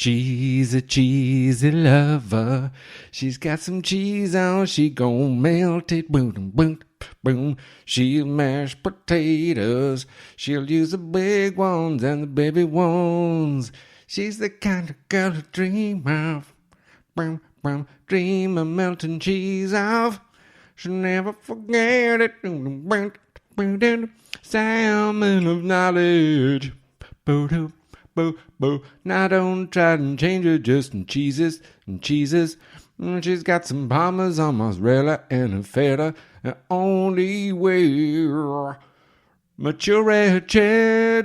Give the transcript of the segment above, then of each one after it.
She's a cheesy lover. She's got some cheese on, she gon' melt it. Boom, boom, boom. She'll mash potatoes. She'll use the big ones and the baby ones. She's the kind of girl to dream of. Boom, boom. Dream of melting cheese off. She'll never forget it. Salmon of knowledge. Boo-doo. Boo, boo. Now don't try to change her, just in cheeses and cheeses. She's got some Parmesan, mozzarella, and a feta. And only wear mature cheddar.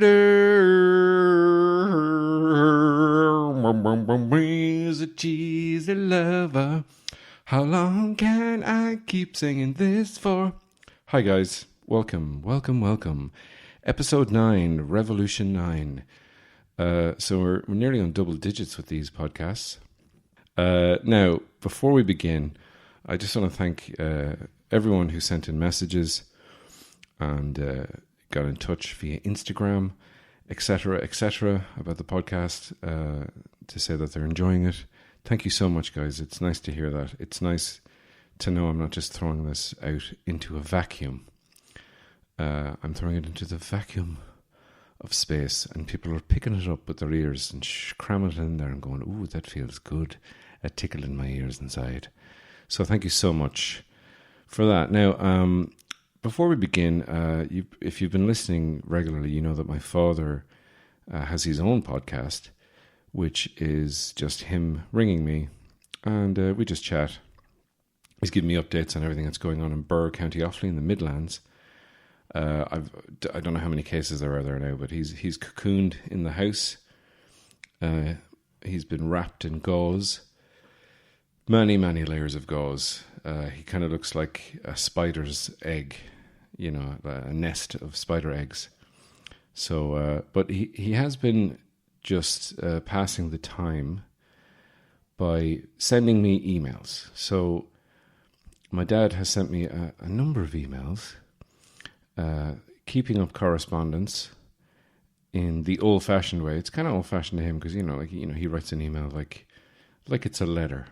Is a cheesy lover. How long can I keep singing this for? Hi guys, welcome. Episode 9, Revolution 9. So we're nearly on double digits with these podcasts. Now, before we begin, I just want to thank everyone who sent in messages and got in touch via Instagram, etc., about the podcast to say that they're enjoying it. Thank you so much, guys. It's nice to hear that. It's nice to know I'm not just throwing this out into a vacuum. I'm throwing it into the vacuum of space, and people are picking it up with their ears and cramming it in there and going, ooh, that feels good, a tickle in my ears inside. So thank you so much for that. Now, before we begin, if you've been listening regularly, you know that my father has his own podcast, which is just him ringing me, and we just chat. He's giving me updates on everything that's going on in Birr, County Offaly in the Midlands. I don't know how many cases there are there now, but he's cocooned in the house. He's been wrapped in gauze, many layers of gauze. He kind of looks like a spider's egg, you know, a nest of spider eggs. So, but he has been just passing the time by sending me emails. So my dad has sent me a number of emails. Keeping up correspondence in the old-fashioned way. It's kind of old-fashioned to him because he writes an email like it's a letter,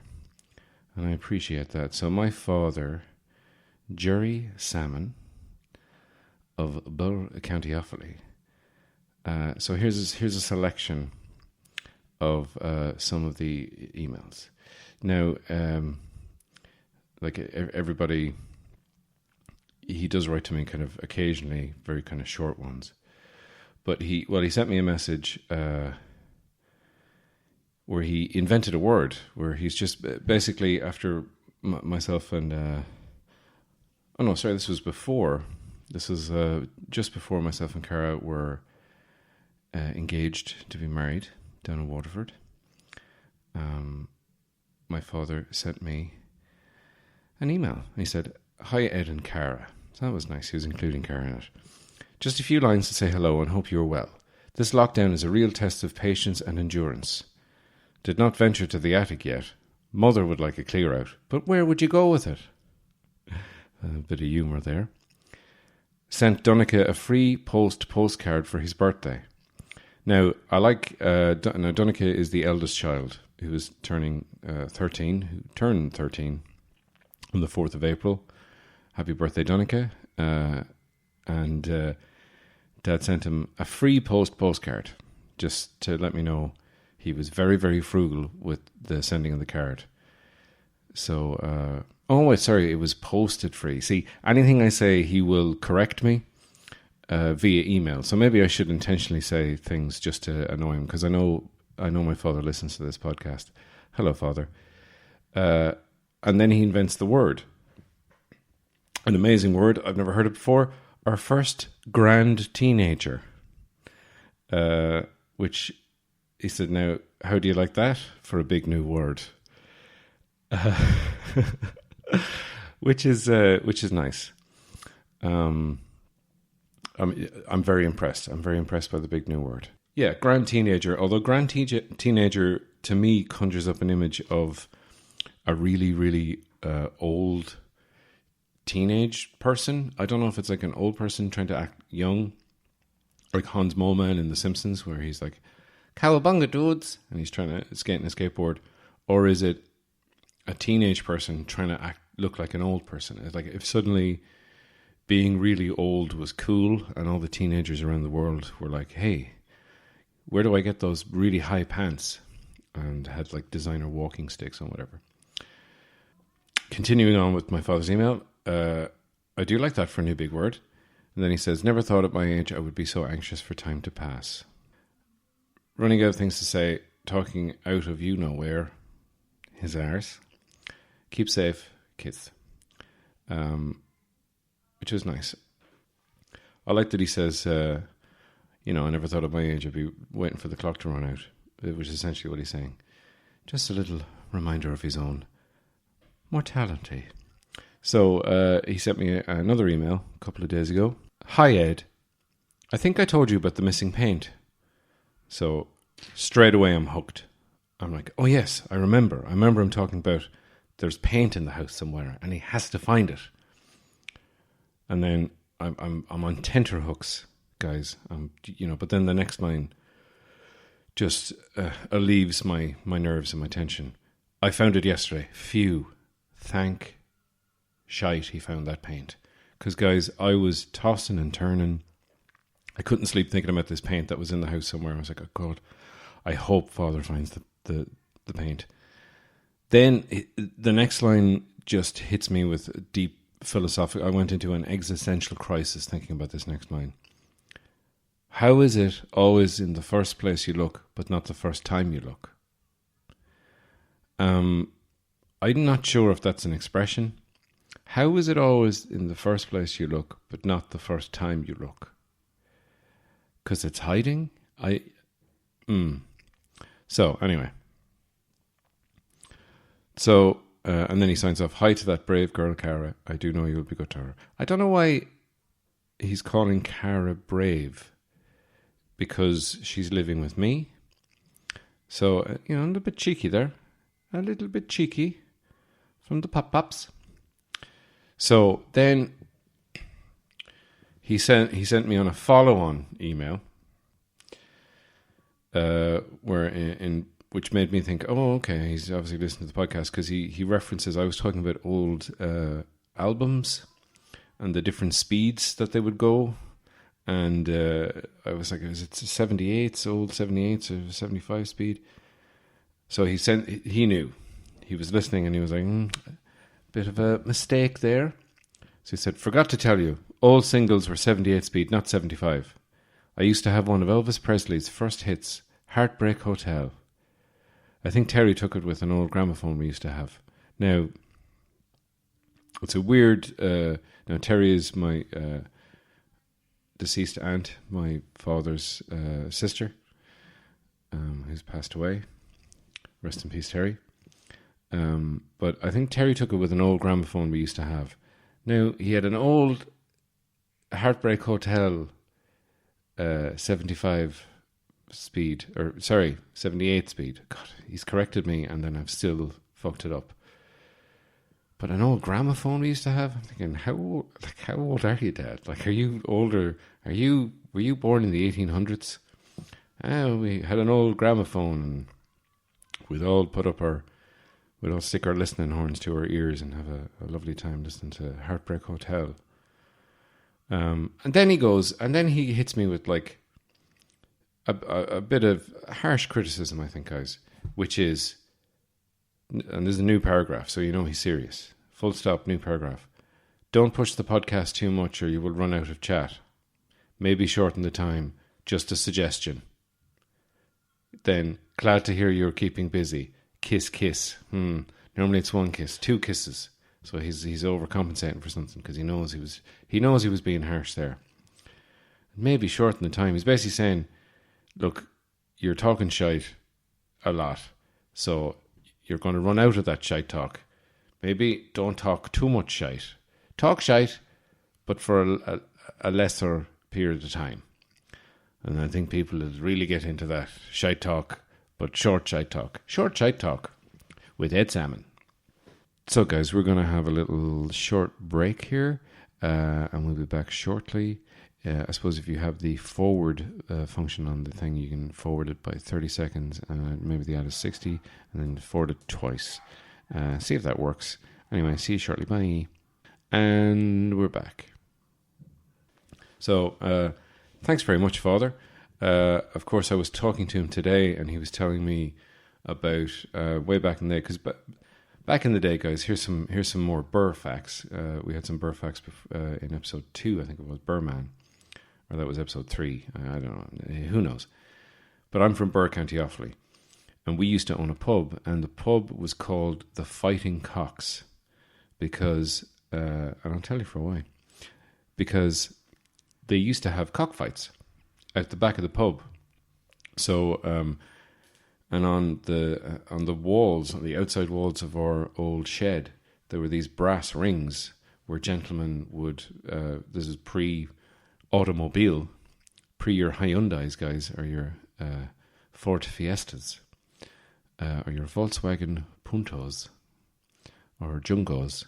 and I appreciate that. So my father, Gerry Sammon of Birr, County Offaly. So here's a selection of some of the emails. Now, like everybody. He does write to me kind of occasionally, very kind of short ones. But he sent me a message where he invented a word, where he's just basically after myself and... this was before. This was just before myself and Cara were engaged to be married down in Waterford. My father sent me an email. And he said, "Hi Ed and Cara." So that was nice. He was including Cara in it. "Just a few lines to say hello and hope you're well. This lockdown is a real test of patience and endurance. Did not venture to the attic yet. Mother would like a clear out, but where would you go with it?" A bit of humour there. Sent Donncha a free postcard for his birthday. Now, I like... Donncha is the eldest child who is turning 13, who turned 13 on the 4th of April. Happy birthday, Donncha. And Dad sent him a free postcard just to let me know he was very, very frugal with the sending of the card. So, it was posted free. See, anything I say, he will correct me via email. So maybe I should intentionally say things just to annoy him, because I know my father listens to this podcast. Hello, Father. And then he invents the word. An amazing word. I've never heard it before. Our first grand teenager. Which he said, now, how do you like that for a big new word? Which is nice. I'm very impressed. I'm very impressed by the big new word. Yeah, grand teenager. Although grand teenager to me conjures up an image of a really, really old teenage person. I don't know if it's like an old person trying to act young, like Hans Moleman in The Simpsons, where he's like Cowabunga dudes, and he's trying to skate on a skateboard, or is it a teenage person trying to look like an old person? It's like if suddenly being really old was cool and all the teenagers around the world were like, hey, where do I get those really high pants? And had like designer walking sticks and whatever. Continuing on with my father's email, I do like that for a new big word. And then he says, never thought at my age I would be so anxious for time to pass. Running out of things to say, talking out of you know where, his arse. Keep safe, kiss. Which was nice. I like that he says, I never thought at my age I'd be waiting for the clock to run out. Which is essentially what he's saying. Just a little reminder of his own mortality. So he sent me another email a couple of days ago. Hi, Ed. I think I told you about the missing paint. So straight away I'm hooked. I'm like, oh yes, I remember. I remember him talking about there's paint in the house somewhere and he has to find it. And then I'm on tenterhooks, guys. But then the next line just alleviates my nerves and my tension. I found it yesterday. Phew. Thank shite he found that paint. Because, guys, I was tossing and turning. I couldn't sleep thinking about this paint that was in the house somewhere. I was like, oh, God, I hope Father finds the paint. Then the next line just hits me with deep philosophical. I went into an existential crisis thinking about this next line. How is it always in the first place you look, but not the first time you look? I'm not sure if that's an expression. How is it always in the first place you look, but not the first time you look? Because it's hiding? So, anyway. So, and then he signs off, hi to that brave girl, Cara. I do know you'll be good to her. I don't know why he's calling Cara brave. Because she's living with me. So, a little bit cheeky there. A little bit cheeky from the pop-pops. So then he sent me on a follow-on email which made me think, oh, okay, he's obviously listening to the podcast because he references, I was talking about old albums and the different speeds that they would go. And I was like, is it 78s, old 78s or 75 speed? So he knew. He was listening and he was like, bit of a mistake there. So he said, forgot to tell you, all singles were 78 speed, not 75. I used to have one of Elvis Presley's first hits, Heartbreak Hotel. I think Terry took it with an old gramophone we used to have. Now, it's a weird... now, Terry is my... deceased aunt, my father's sister, who's passed away. Rest in peace, Terry. But I think Terry took it with an old gramophone we used to have. Now, he had an old Heartbreak Hotel 75 speed, 78 speed. God, he's corrected me and then I've still fucked it up. But an old gramophone we used to have. I'm thinking, how old are you, Dad? Like, are you older? Were you born in the 1800s? We had an old gramophone, and we'd all stick our listening horns to our ears and have a lovely time listening to Heartbreak Hotel. And then he hits me with like a bit of harsh criticism, I think, guys, which is. And there's a new paragraph, so you know he's serious. Full stop, new paragraph. Don't push the podcast too much or you will run out of chat. Maybe shorten the time. Just a suggestion. Then, glad to hear you're keeping busy. Kiss, kiss. Normally it's one kiss. 2 kisses. So he's overcompensating for something because he knows he was being harsh there. Maybe shorten the time. He's basically saying, look, you're talking shite a lot. So... you're going to run out of that shite talk. Maybe don't talk too much shite. Talk shite, but for a lesser period of time. And I think people will really get into that shite talk, but short shite talk. Short shite talk with Ed Sammon. So guys, we're going to have a little short break here, and we'll be back shortly. I suppose if you have the forward function on the thing, you can forward it by 30 seconds, and maybe the ad is 60, and then forward it twice. See if that works. Anyway, see you shortly. Bye. And we're back. So, thanks very much, Father. Of course, I was talking to him today, and he was telling me about way back in the day. Because back in the day, guys, here's some more Birr facts. We had some Birr facts in episode 2, I think it was Birr Man. Or that was episode 3. I don't know. Who knows? But I'm from Birr, County Offaly. And we used to own a pub. And the pub was called the Fighting Cocks. Because, and I'll tell you for why. Because they used to have cockfights at the back of the pub. So, and on the walls, on the outside walls of our old shed, there were these brass rings where gentlemen would, this is pre-automobile, pre your Hyundais, guys, or your Ford Fiestas, or your Volkswagen Puntos, or Jungos,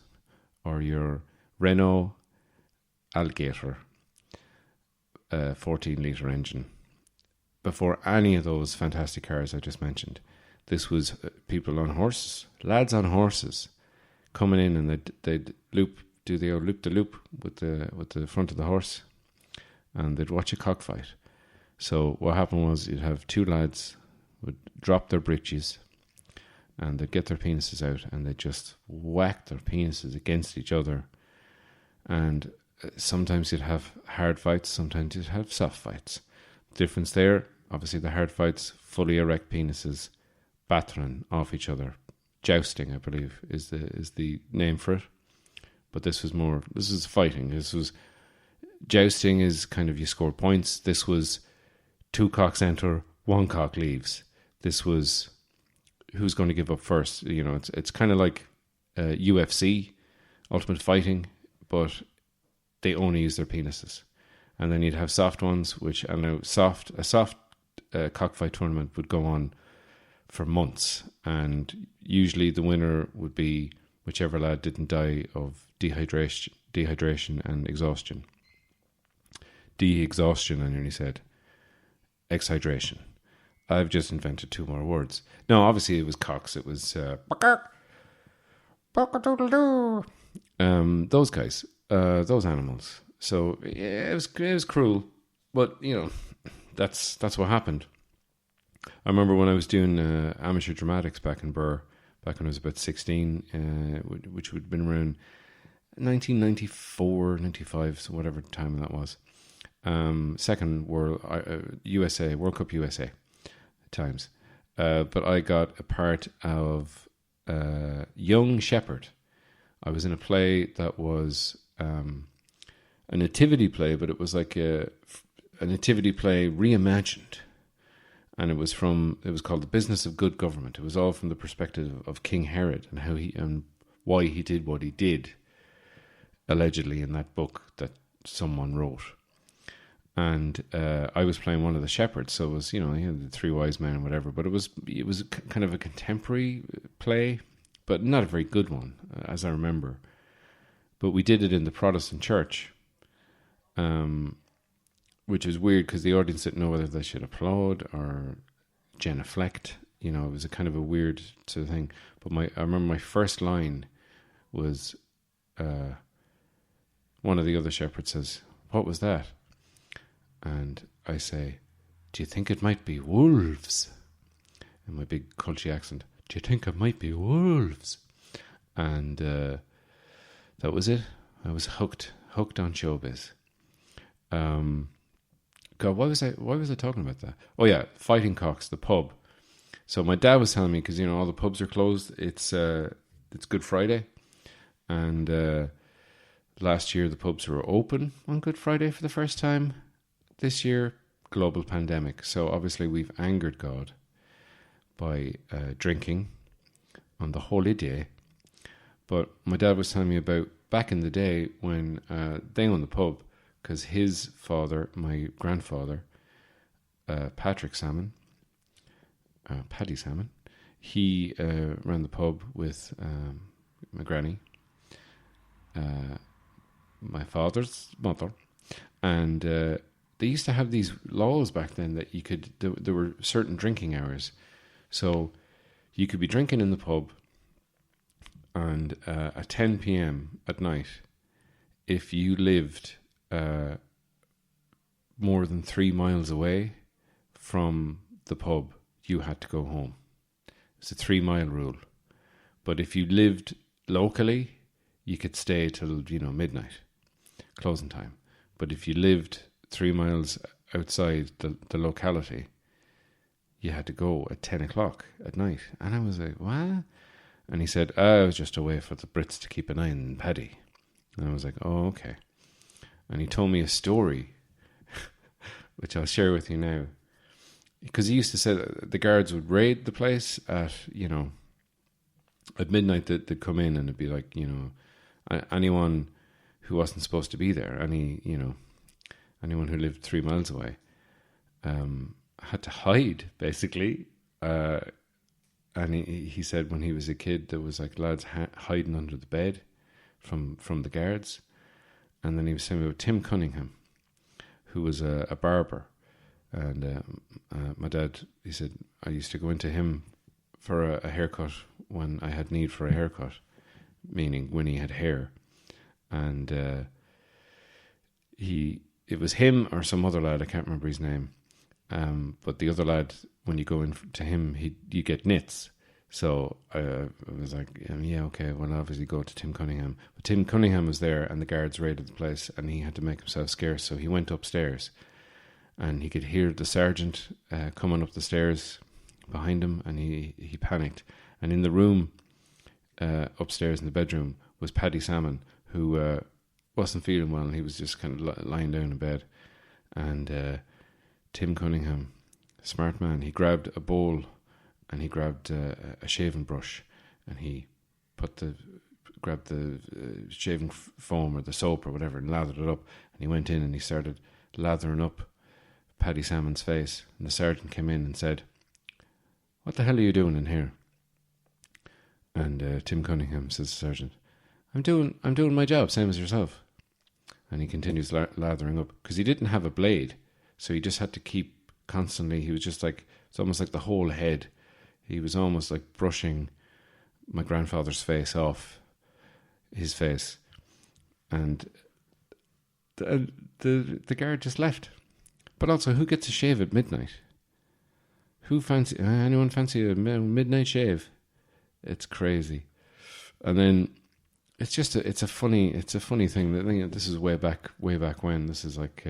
or your Renault Alligator 14-litre engine. Before any of those fantastic cars I just mentioned, this was people on horses, lads on horses, coming in, and they'd loop the loop with the front of the horse, and they'd watch a cockfight. So what happened was you'd have two lads would drop their breeches, and they'd get their penises out, and they'd just whack their penises against each other. And sometimes you'd have hard fights, sometimes you'd have soft fights. Difference there, obviously the hard fights, fully erect penises battering off each other. Jousting, I believe, is the name for it. But this is fighting. This was jousting is kind of you score points. This was two cocks enter, one cock leaves. This was who's going to give up first. You know, it's kind of like UFC, Ultimate Fighting, but they only use their penises. And then you'd have soft ones, which I know a soft cockfight tournament would go on for months, and usually the winner would be whichever lad didn't die of dehydration and exhaustion. De-exhaustion, I nearly said. Exhydration. I've just invented two more words. No, obviously it was cocks. It was those guys, those animals. So yeah, it was cruel, but you know, that's what happened. I remember when I was doing amateur dramatics back in Birr, back when I was about 16, which would have been around 1994, 95, so whatever time that was. Second World Cup USA times. But I got a part of Young Shepherd. I was in a play that was a nativity play, but it was like a nativity play reimagined. And it was called The Business of Good Government. It was all from the perspective of King Herod and how he and why he did what he did, allegedly in that book that someone wrote. And I was playing one of the shepherds, so it was, you know, the three wise men and whatever. But it was kind of a contemporary play, but not a very good one, as I remember. But we did it in the Protestant church, which is weird because the audience didn't know whether they should applaud or genuflect. You know, it was a kind of a weird sort of thing. But I remember my first line was, one of the other shepherds says, "What was that?" And I say, "Do you think it might be wolves?" In my big culty accent, "Do you think it might be wolves?" And that was it. I was hooked on showbiz. God, why was I talking about that? Oh yeah, Fighting Cocks, the pub. So my dad was telling me, because you know all the pubs are closed. It's Good Friday, and last year the pubs were open on Good Friday for the first time. This year, global pandemic. So obviously we've angered God by drinking on the holy day. But my dad was telling me about back in the day when they owned the pub, because his father, my grandfather, Paddy Sammon, he ran the pub with my granny, my father's mother, And they used to have these laws back then that you could, there were certain drinking hours. So you could be drinking in the pub, and at 10 p.m. at night, if you lived more than 3 miles away from the pub, you had to go home. It's a 3-mile rule. But if you lived locally, you could stay till, midnight, closing time. But if you lived 3 miles outside the locality, you had to go at 10 o'clock at night. And I was like, what? And he said, I was just away for the Brits to keep an eye on Paddy. And I was like, oh, okay. And he told me a story, which I'll share with you now. Because he used to say that the guards would raid the place at midnight. They'd come in and it'd be like, anyone who wasn't supposed to be there, anyone who lived 3 miles away, had to hide, basically. And he said when he was a kid, there was like lads hiding under the bed from the guards. And then he was saying about Tim Cunningham, who was a barber. And my dad, he said, I used to go into him for a haircut when I had need for a haircut, meaning when he had hair. And it was him or some other lad, I can't remember his name. But the other lad, when you go in to him, you get nits. So I was like, yeah, okay, well, I'll obviously go to Tim Cunningham. But Tim Cunningham was there, and the guards raided the place, and he had to make himself scarce. So he went upstairs, and he could hear the sergeant coming up the stairs behind him, and he panicked. And in the room upstairs in the bedroom was Paddy Sammon, who wasn't feeling well, and he was just kind of lying down in bed. And Tim Cunningham, smart man, he grabbed a bowl and he grabbed a shaving brush, and he grabbed the shaving foam or the soap or whatever and lathered it up, and he went in and he started lathering up Paddy Sammon's face. And the sergeant came in and said, what the hell are you doing in here? And Tim Cunningham says to the sergeant, I'm doing my job, same as yourself. And he continues lathering up, because he didn't have a blade, so he just had to keep constantly, he was just like, it's almost like the whole head. He was almost like brushing my grandfather's face off his face. And the guard just left. But also, who gets a shave at midnight? Anyone fancy a midnight shave? It's crazy. And then it's a funny thing. This is way back when. This is like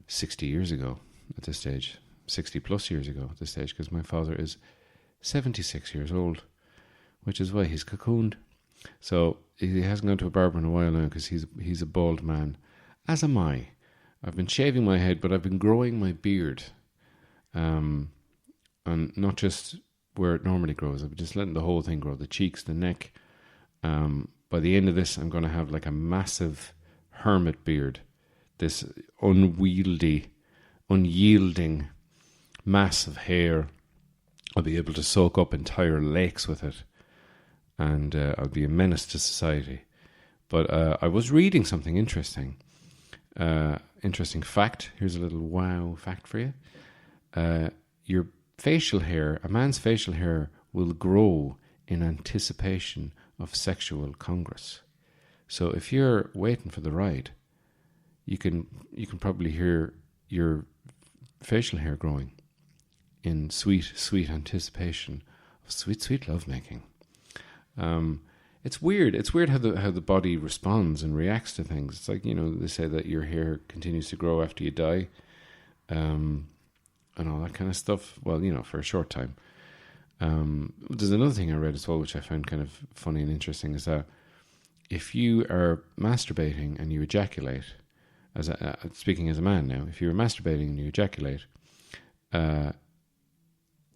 60 years ago at this stage. 60 plus years ago at this stage, because my father is 76 years old, which is why he's cocooned. So he hasn't gone to a barber in a while now, because he's a bald man, as am I. I've been shaving my head, but I've been growing my beard, and not just where it normally grows. I've been just letting the whole thing grow, the cheeks, the neck. By the end of this, I'm going to have like a massive hermit beard, this unyielding mass of hair. I'll be able to soak up entire lakes with it, and I'll be a menace to society. But I was reading something interesting. Interesting fact. Here's a little wow fact for you. Your facial hair, a man's facial hair, will grow in anticipation of sexual congress. So if you're waiting for the ride, you can probably hear your facial hair growing in sweet anticipation of sweet lovemaking. It's weird. It's weird how the body responds and reacts to things. It's like, they say that your hair continues to grow after you die, and all that kind of stuff. Well, for a short time. There's another thing I read as well, which I found kind of funny and interesting, is that if you are masturbating and you ejaculate, speaking as a man now, if you're masturbating and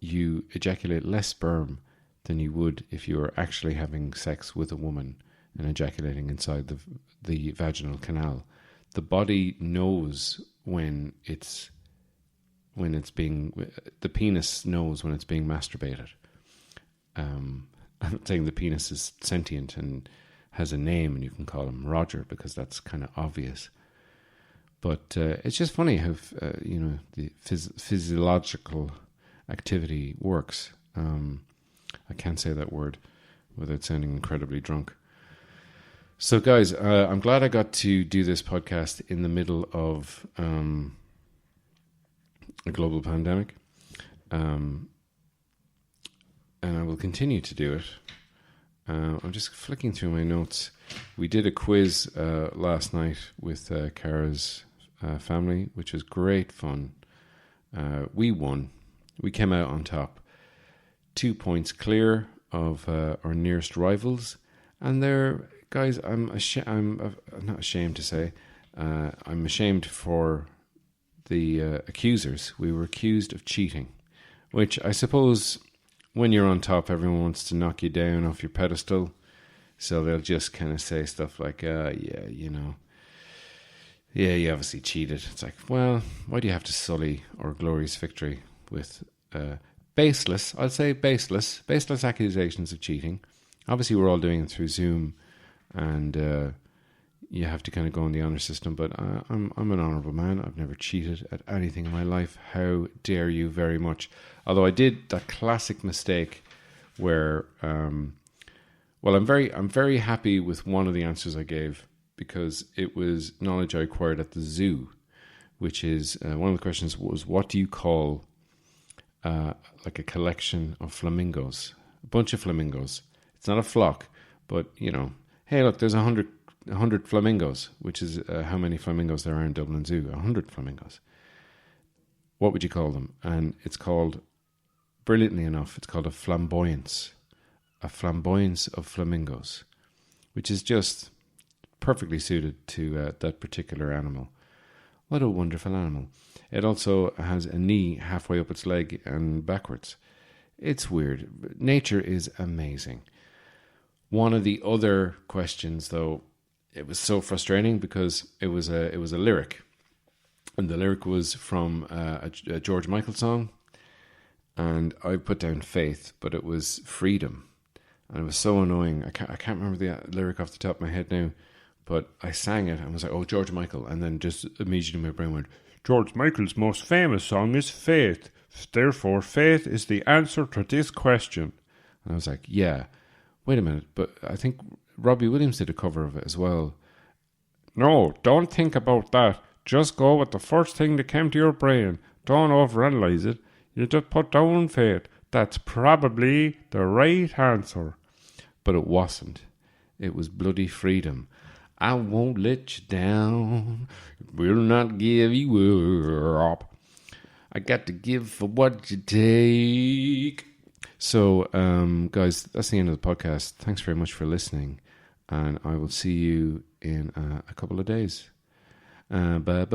you ejaculate less sperm than you would if you were actually having sex with a woman and ejaculating inside the vaginal canal. The body knows the penis knows when it's being masturbated. I'm not saying the penis is sentient and has a name and you can call him Roger, because that's kind of obvious. But it's just funny how, the physiological activity works. I can't say that word without sounding incredibly drunk. So, guys, I'm glad I got to do this podcast in the middle of a global pandemic. And I will continue to do it. I'm just flicking through my notes. We did a quiz last night with Cara's family, which was great fun. We won. We came out on top. 2 points clear of our nearest rivals. And they're, guys, I'm not ashamed to say, I'm ashamed for the accusers. We were accused of cheating, which I suppose when you're on top, everyone wants to knock you down off your pedestal. So they'll just kind of say stuff like, yeah, you obviously cheated. It's like, well, why do you have to sully our glorious victory with baseless accusations of cheating? Obviously, we're all doing it through Zoom, and you have to kind of go in the honor system. But I'm an honourable man. I've never cheated at anything in my life. How dare you very much? Although I did that classic mistake where, I'm very happy with one of the answers I gave because it was knowledge I acquired at the zoo, which is one of the questions was, what do you call like a collection of flamingos? A bunch of flamingos. It's not a flock, but, hey, look, there's 100 flamingos, which is how many flamingos there are in Dublin Zoo. 100 flamingos. What would you call them? And it's called, brilliantly enough, it's called a flamboyance. A flamboyance of flamingos, which is just perfectly suited to that particular animal. What a wonderful animal. It also has a knee halfway up its leg and backwards. It's weird. Nature is amazing. One of the other questions, though, it was so frustrating because it was a lyric. And the lyric was from a George Michael song. And I put down faith, but it was freedom. And it was so annoying. I can't remember the lyric off the top of my head now. But I sang it and was like, oh, George Michael. And then just immediately my brain went, George Michael's most famous song is Faith. Therefore, faith is the answer to this question. And I was like, yeah, wait a minute. But I think Robbie Williams did a cover of it as well. No, don't think about that. Just go with the first thing that came to your brain. Don't overanalyze it. You just put down faith. That's probably the right answer. But it wasn't. It was bloody freedom. I won't let you down. Will not give you up. I got to give for what you take. So, guys, that's the end of the podcast. Thanks very much for listening. And I will see you in a couple of days. Bye.